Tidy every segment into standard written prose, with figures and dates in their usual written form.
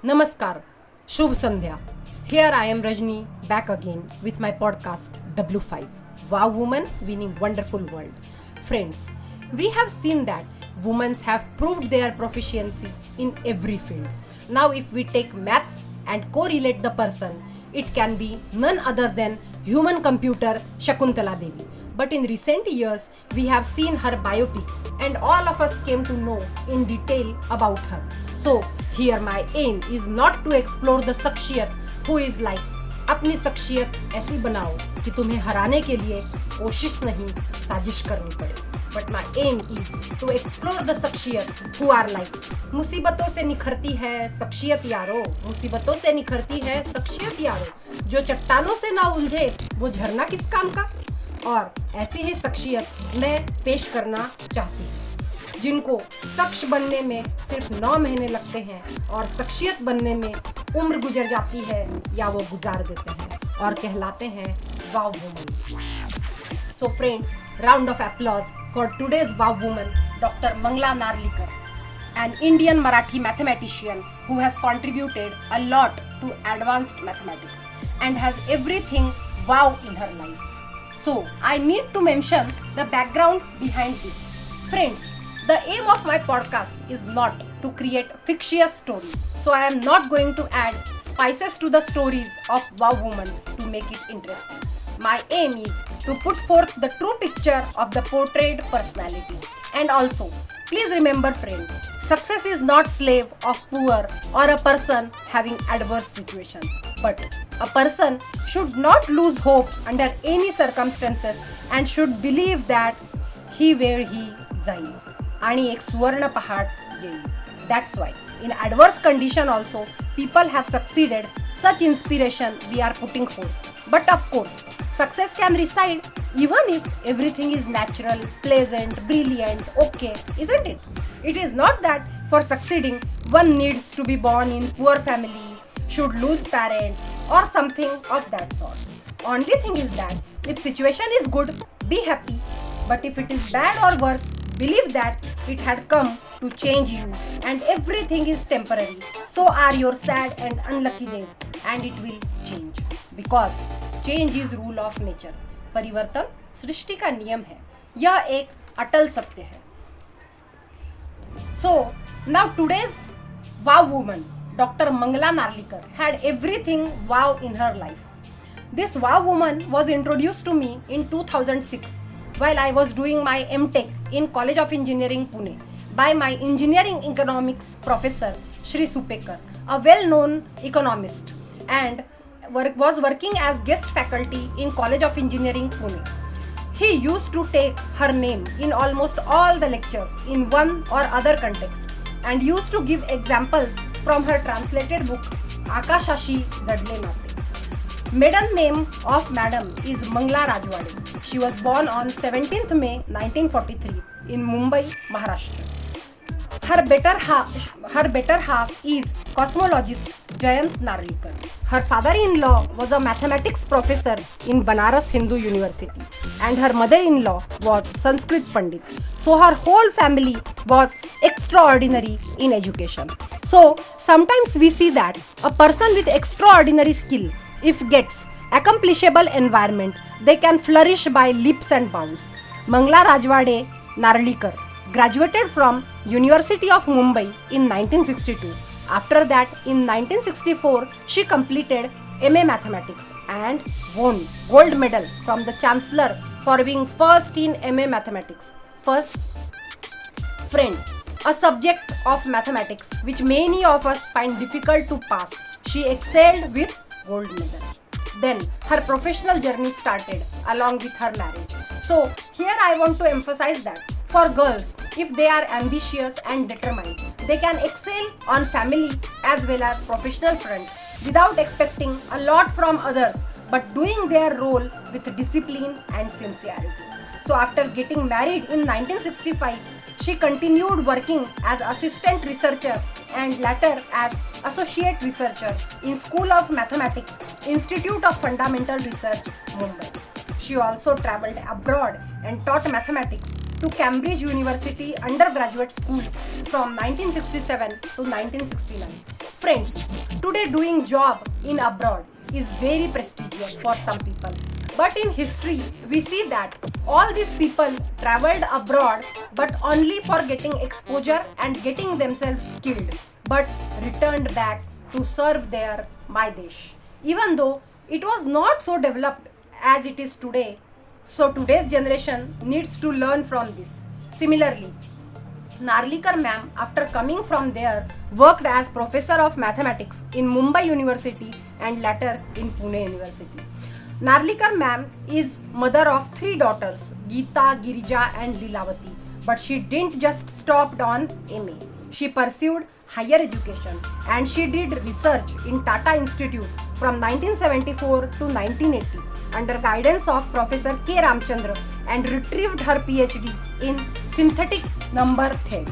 Namaskar, Shubh Sandhya. Here I am Rajni back again with my podcast W5. Wow Woman Winning Wonderful World. Friends, we have seen that women have proved their proficiency in every field. Now if we take maths and correlate the person, it can be none other than human computer Shakuntala Devi. But in recent years, we have seen her biopic and all of us came to know in detail about her. So here my aim is not to explore the शख्सियत who is like. अपनी शख्सियत ऐसी बनाओ कि तुम्हें हराने के लिए कोशिश नहीं साजिश करनी पड़े. But my aim is to explore the शख्सियत who are like. मुसीबतों से निखरती है शख्सियत यारो, मुसीबतों से निखरती है शख्सियत यारो. जो चट्टानों से ना उलझे वो झरना किस काम का. और ऐसी ही शख्सियत मैं पेश करना चाहती हूँ जिनको शख्स बनने में सिर्फ 9 महीने लगते हैं और शख्सियत बनने में उम्र गुजर जाती है या वो गुजार देते हैं और कहलाते हैं wow woman. So friends, round of applause for today's wow woman, Dr. Mangala Narlikar, an Indian Marathi mathematician who has contributed a lot to advanced mathematics and has everything wow in her life. So I need to mention the background behind this. Friends, the aim of my podcast is not to create fictitious stories. So I am not going to add spices to the stories of Wow Woman to make it interesting. My aim is to put forth the true picture of the portrayed personality. And also, please remember friends, success is not slave of poor or a person having adverse situation. But a person should not lose hope under any circumstances and should believe that he where he जाईल आणि एक सुवर्ण पहाड येईल. That's why in adverse condition also people have succeeded. Such inspiration we are putting forth. But of course, success can reside even if everything is natural, pleasant, brilliant, okay, isn't it? It is not that for succeeding one needs to be born in poor family, should lose parents or something of that sort. Only thing is that if situation is good, be happy. But if it is bad or worse, believe that it had come to change you and everything is temporary. So are your sad and unlucky days and it will change. Because change is rule of nature. परिवर्तन सृष्टि का नियम है. यह एक अटल सत्य है. So now today's wow woman, Dr. Mangala Narlikar, had everything wow in her life. This wow woman was introduced to me in 2006 while I was doing my M.Tech in College of Engineering, Pune by my engineering economics professor Shri Supekar, a well-known economist, and was working as guest faculty in College of Engineering, Pune. He used to take her name in almost all the lectures in one or other context and used to give examples from her translated book Akashashi Zadle Nate. Maiden name of Madam is Mangala Rajwade. She was born on 17th May 1943 in Mumbai, Maharashtra. Her better half is cosmologist Jayant Narlikar. Her father-in-law was a mathematics professor in Banaras Hindu University and her mother-in-law was Sanskrit Pandit. So her whole family was extraordinary in education. So sometimes we see that a person with extraordinary skill, if gets accomplishable environment, they can flourish by leaps and bounds. Mangala Rajwade Narlikar graduated from University of Mumbai in 1962. After that, in 1964, she completed MA Mathematics and won gold medal from the Chancellor for being first in MA Mathematics. First, friend, a subject of mathematics which many of us find difficult to pass. She excelled with gold medal. Then her professional journey started along with her marriage. So here I want to emphasize that for girls, if they are ambitious and determined, they can excel on family as well as professional front without expecting a lot from others but doing their role with discipline and sincerity. So after getting married in 1965, she continued working as assistant researcher and later as associate researcher in School of Mathematics, Institute of Fundamental Research, Mumbai. She also traveled abroad and taught mathematics to Cambridge University Undergraduate School from 1967 to 1969. Friends, today doing job in abroad is very prestigious for some people. But in history, we see that all these people traveled abroad but only for getting exposure and getting themselves skilled, but returned back to serve their my desh. Even though it was not so developed as it is today, so today's generation needs to learn from this. Similarly, Narlikar ma'am, after coming from there, worked as professor of mathematics in Mumbai University and later in Pune University. Narlikar ma'am is mother of three daughters, Geeta, Girija and Lilavati. But she didn't just stop on MA. She pursued higher education and she did research in Tata Institute from 1974 to 1980 under guidance of Professor K. Ramchandra and retrieved her PhD in synthetic number theory.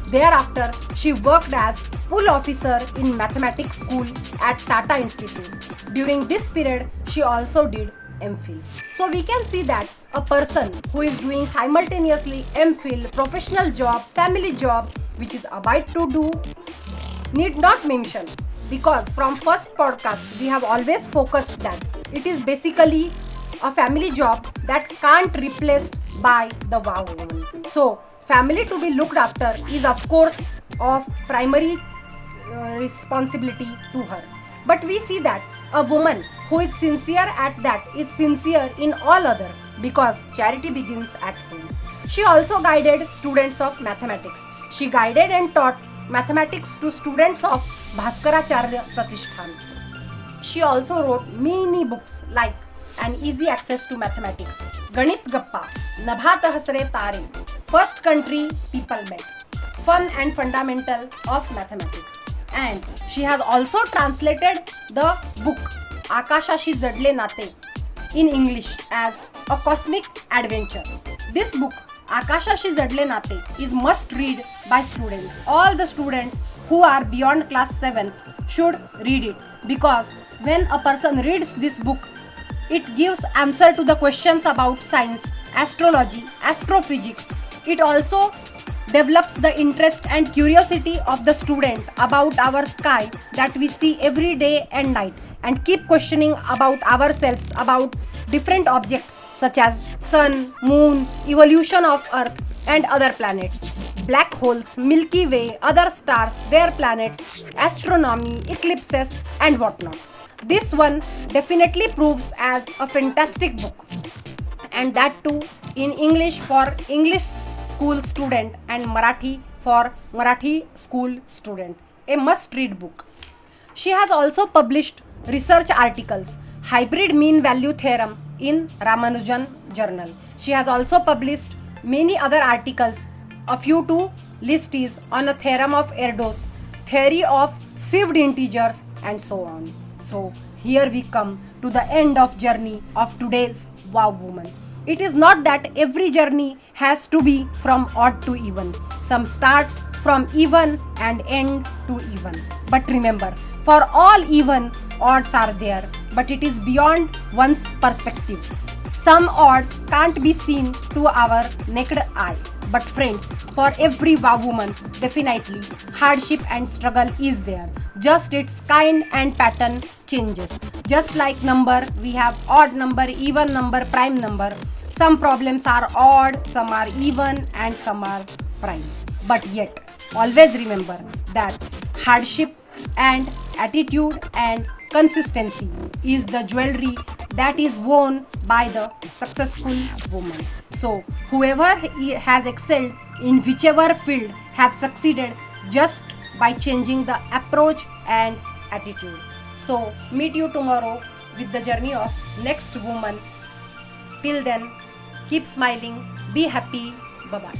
Thereafter, she worked as pool officer in mathematics school at Tata Institute. During this period, she also did MPhil. So we can see that a person who is doing simultaneously MPhil, professional job, family job, which is about to do, need not mention, because from first podcast we have always focused that it is basically a family job that can't replaced by the wow woman. So family to be looked after is of course of primary responsibility to her. But we see that a woman who is sincere at that is sincere in all other, because charity begins at home. She also guided students of mathematics. She guided and taught mathematics to students of Bhaskaracharya Pratishthan. She also wrote many books like An Easy Access to Mathematics, Ganit Gappa, Nabhat Hasre Tare, First Country People Met, Fun and Fundamental of Mathematics. And she has also translated the book Akashashi Jadle Nate in English as A Cosmic Adventure. This book Akashashi Jadle Nate is must read by students. All the students who are beyond class 7 should read it, because when a person reads this book, it gives answer to the questions about science, astrology, astrophysics. It also develops the interest and curiosity of the student about our sky that we see every day and night, and keep questioning about ourselves, about different objects such as sun, moon, evolution of earth and other planets, black holes, Milky Way, other stars, their planets, astronomy, eclipses and whatnot. This one definitely proves as a fantastic book, and that too in English for English school student and Marathi for Marathi school student. A must read book. She has also published research articles, Hybrid Mean Value Theorem in Ramanujan Journal. She has also published many other articles. A few to list is on a theorem of Erdos, theory of sieved integers and so on. So here we come to the end of journey of today's Wow Woman. It is not that every journey has to be from odd to even. Some starts from even and end to even. But remember, for all even, odds are there, but it is beyond one's perspective. Some odds can't be seen to our naked eye. But friends, for every wow woman, definitely hardship and struggle is there. Just its kind and pattern changes. Just like number, we have odd number, even number, prime number. Some problems are odd, some are even and some are prime. But yet, always remember that hardship and attitude and consistency is the jewelry that is worn by the successful woman. So whoever has excelled in whichever field have succeeded just by changing the approach and attitude. So meet you tomorrow with the journey of next woman. Till then, keep smiling, be happy, bye-bye.